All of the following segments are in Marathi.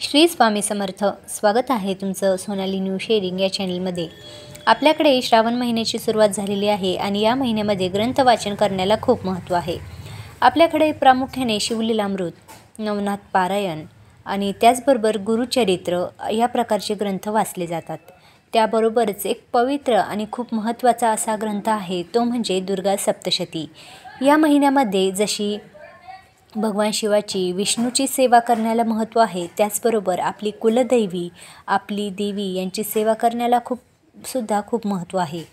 श्री स्वामी समर्थ. स्वागत आहे तुमचं सोनाली न्यू शेअरिंग या चॅनलमध्ये. आपल्याकडे श्रावण महिन्याची सुरुवात झालेली आहे आणि या महिन्यामध्ये ग्रंथ वाचन करण्याला खूप महत्त्व आहे. आपल्याकडे प्रामुख्याने शिवलीलामृत, नवनाथ पारायण आणि त्याचबरोबर गुरुचरित्र या प्रकारचे ग्रंथ वाचले जातात. त्याबरोबरच एक पवित्र आणि खूप महत्त्वाचा असा ग्रंथ आहे, तो म्हणजे दुर्गा सप्तशती. या महिन्यामध्ये जशी भगवान शिवाची, विष्णूची सेवा करण्याला महत्त्व आहे, त्याचबरोबर आपली कुलदैवी, आपली देवी यांची सेवा करण्याला खूप महत्त्व आहे.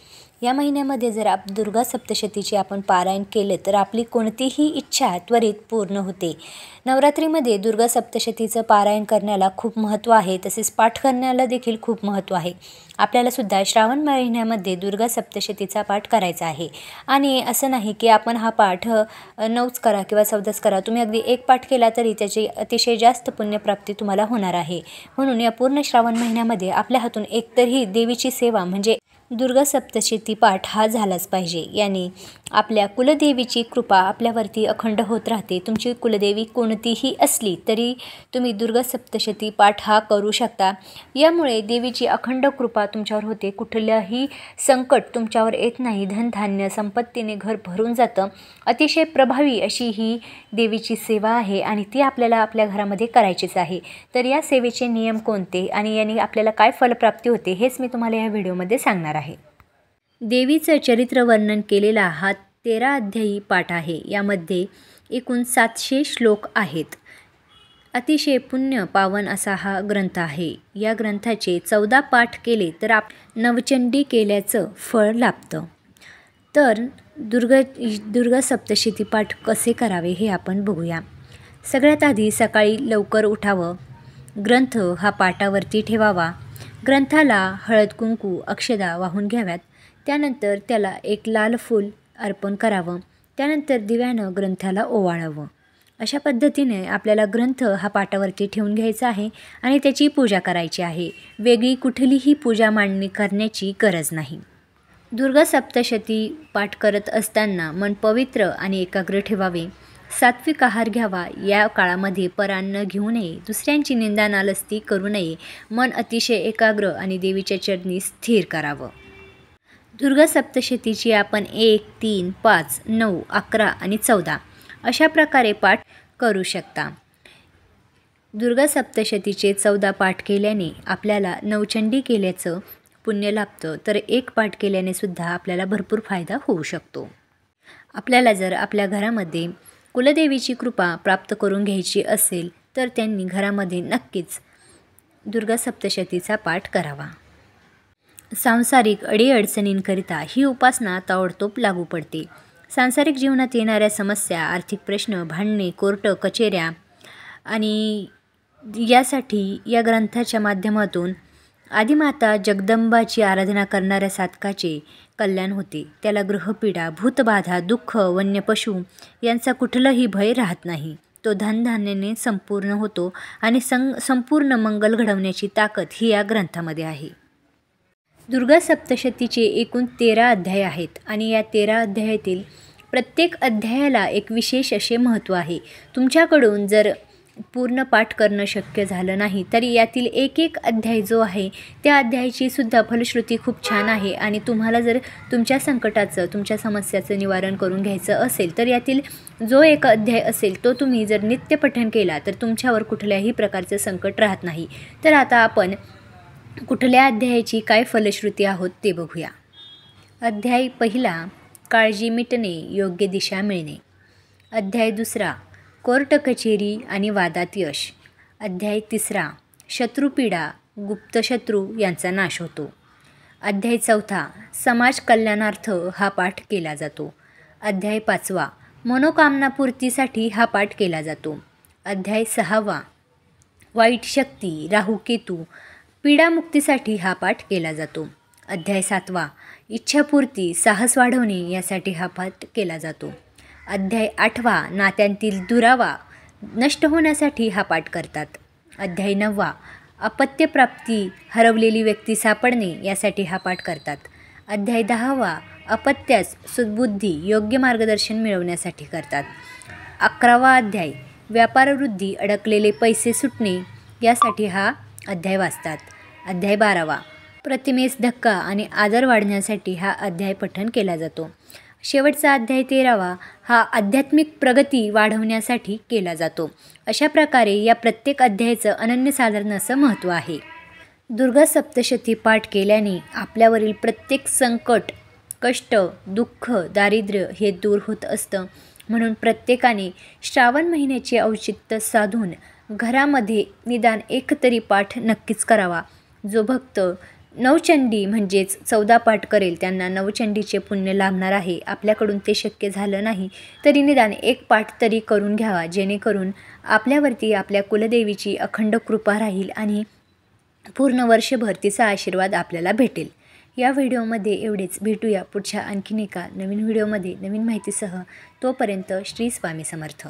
या महिन्यामध्ये जर दुर्गा सप्तशतीचे आपण पारायण केले तर आपली कोणतीही इच्छा त्वरित पूर्ण होते. नवरात्रीमध्ये दुर्गा सप्तशतीचं पारायण करण्याला खूप महत्त्व आहे, तसेच पाठ करण्याला देखील खूप महत्त्व आहे. आपल्यालासुद्धा श्रावण महिन्यामध्ये दुर्गा सप्तशतीचा पाठ करायचा आहे. आणि असं नाही की आपण हा पाठ 9च करा किंवा 14च करा. तुम्ही अगदी एक पाठ केला तरी त्याची अतिशय जास्त पुण्यप्राप्ती तुम्हाला होणार आहे. म्हणून या पूर्ण श्रावण महिन्यामध्ये आपल्या हातून एकतरी देवीची सेवा म्हणजे दुर्गा सप्तशती पाठ हा झालाच पाहिजे. याने आपल्या कुलदेवीची कृपा आपल्यावरती अखंड होत राहते. तुमची कुलदेवी कोणतीही असली तरी तुम्ही दुर्गा सप्तशती पाठ हा करू शकता. यामुळे देवीची अखंड कृपा तुमच्यावर होते. कुठल्याही संकट तुमच्यावर येत नाही. धनधान्य संपत्तीने घर भरून जातं. अतिशय प्रभावी अशी ही देवीची सेवा आहे आणि ती आपल्याला आपल्या घरामध्ये करायचीच आहे. तर या सेवेचे नियम कोणते आणि याने आपल्याला काय फलप्राप्ती होते हेच मी तुम्हाला या व्हिडिओमध्ये सांगणार आहे. देवीचं चरित्र वर्णन केलेला हा 13 अध्यायी पाठ आहे. यामध्ये एकूण 700 श्लोक आहेत. अतिशय पुण्य पावन असा हा ग्रंथ आहे. या ग्रंथाचे 14 पाठ केले तर नवचंडी केल्याचं फळ लाभतं. तर दुर्गा सप्तशती पाठ कसे करावे हे आपण बघूया. सगळ्यात आधी सकाळी लवकर उठावं, ग्रंथ हा पाटावरती ठेवावा, ग्रंथाला हळद कुंकू अक्षदा वाहून घ्याव्यात, त्यानंतर त्याला एक लाल फूल अर्पण करावं, त्यानंतर दिव्यानं ग्रंथाला ओवाळावं. अशा पद्धतीने आपल्याला ग्रंथ हा पाटावरती ठेवून घ्यायचा आहे आणि त्याची पूजा करायची आहे. वेगळी कुठलीही पूजा मांडणी करण्याची गरज नाही. दुर्गा सप्तशती पाठ करत असताना मन पवित्र आणि एकाग्र ठेवावे. सात्विक आहार घ्यावा. या काळामध्ये परान्न घेऊ नये. दुसऱ्यांची निंदा नालस्ती करू नये. मन अतिशय एकाग्र आणि देवीच्या चरणी स्थिर करावं. दुर्गा सप्तशतीची आपण 1, 3, 5, 9, 11 आणि 14 अशा प्रकारे पाठ करू शकता. दुर्गा सप्तशतीचे 14 पाठ केल्याने आपल्याला नवचंडी केल्याचं पुण्य लाभतं. तर एक पाठ केल्याने सुद्धा आपल्याला भरपूर फायदा होऊ शकतो. आपल्याला जर आपल्या घरामध्ये कुलदेवीची कृपा प्राप्त करून घ्यायची असेल तर त्यांनी घरामध्ये नक्कीच दुर्गा सप्तशतीचा पाठ करावा. सांसारिक अडीअडचणींकरिता ही उपासना ताबडतोब लागू पडते. सांसारिक जीवनात येणाऱ्या समस्या, आर्थिक प्रश्न, भांडणे, कोर्ट कचेऱ्या आणि यासाठी या ग्रंथाच्या माध्यमातून आदिमाता जगदंबाची आराधना करणाऱ्या साधकाचे कल्याण होते. त्याला ग्रहपीडा, भूतबाधा, दुःख, वन्य पशु यांचा कुठलंही भय राहत नाही. तो धनधान्याने संपूर्ण होतो आणि संपूर्ण मंगल घडवण्याची ताकद ही या ग्रंथामध्ये आहे. दुर्गा सप्तशतीचे एकूण 13 अध्याय आहेत आणि या 13 अध्यायातील प्रत्येक अध्यायाला एक विशेष असे महत्त्व आहे. तुमच्याकडून जर पूर्ण पाठ करणं शक्य झालं नाही तरी यातील एक अध्याय जो आहे त्या अध्यायाची सुद्धा फलश्रुती खूप छान आहे. आणि तुम्हाला जर तुमच्या संकटाचं, तुमच्या समस्याचं निवारण करून घ्यायचं असेल तर यातील जो एक अध्याय असेल तो तुम्ही जर नित्य पठण केला तर तुमच्यावर कुठल्याही प्रकारचं संकट राहत नाही. तर आता आपण कुठल्या अध्यायाची काय फलश्रुती आहोत ते बघूया. अध्याय 1 काळजी मिटणे, योग्य दिशा मिळणे. अध्याय 2 कोर्ट कचेरी आणि वादात यश. अध्याय 3 शत्रुपीडा, गुप्त शत्रू यांचा नाश होतो. अध्याय 4 समाज कल्याणार्थ हा पाठ केला जातो. अध्याय 5 मनोकामनापूर्तीसाठी हा पाठ केला जातो. अध्याय 6 वाईट शक्ती, राहू केतू, पीडामुक्तीसाठी हा पाठ केला जातो. अध्याय 7 इच्छापूर्ती, साहस वाढवणे यासाठी हा पाठ केला जातो. अध्याय 8 नात्यांतील दुरावा नष्ट होण्यासाठी हा पाठ करतात. अध्याय 9 अपत्यप्राप्ती, हरवलेली व्यक्ती सापडणे यासाठी हा पाठ करतात. अध्याय 10 अपत्यास सुबुद्धी, योग्य मार्गदर्शन मिळवण्यासाठी करतात. 11वा अध्याय व्यापारवृद्धी, अडकलेले पैसे सुटणे यासाठी हा अध्याय वाचतात। अध्याय 12वा, प्रतिमेस धक्का आणि आदर वाढण्यासाठी हा अध्याय पठण केला जातो। शेवटचा अध्याय 13वा हा आध्यात्मिक प्रगती वाढवण्यासाठी केला जातो। अशा प्रकारे या प्रत्येक अध्यायाचं अनन्यसाधारण असं महत्त्व आहे। दुर्गा सप्तशती पाठ केल्याने आपल्यावरील प्रत्येक संकट, कष्ट, दुःख, दारिद्र्य हे दूर होत असतं। म्हणून प्रत्येकाने श्रावण महिन्याचे औचित्य साधून घरामध्ये निदान एक तरी पाठ नक्कीच करावा। जो भक्त नवचंडी म्हणजेच 14 पाठ करेल त्यांना नवचंडीचे पुण्य लाभणार आहे। आपल्याकडून ते शक्य झालं नाही तरी निदान एक पाठ तरी करून घ्यावा, जेणेकरून आपल्यावरती आपल्या कुलदेवीची अखंड कृपा राहील आणि पूर्ण वर्षभर तिचा आशीर्वाद आपल्याला भेटेल। या व्हिडिओमध्ये एवढेच। भेटूया पुढच्या आणखीन एका नवीन व्हिडिओमध्ये नवीन माहितीसह। तोपर्यंत श्री स्वामी समर्थ।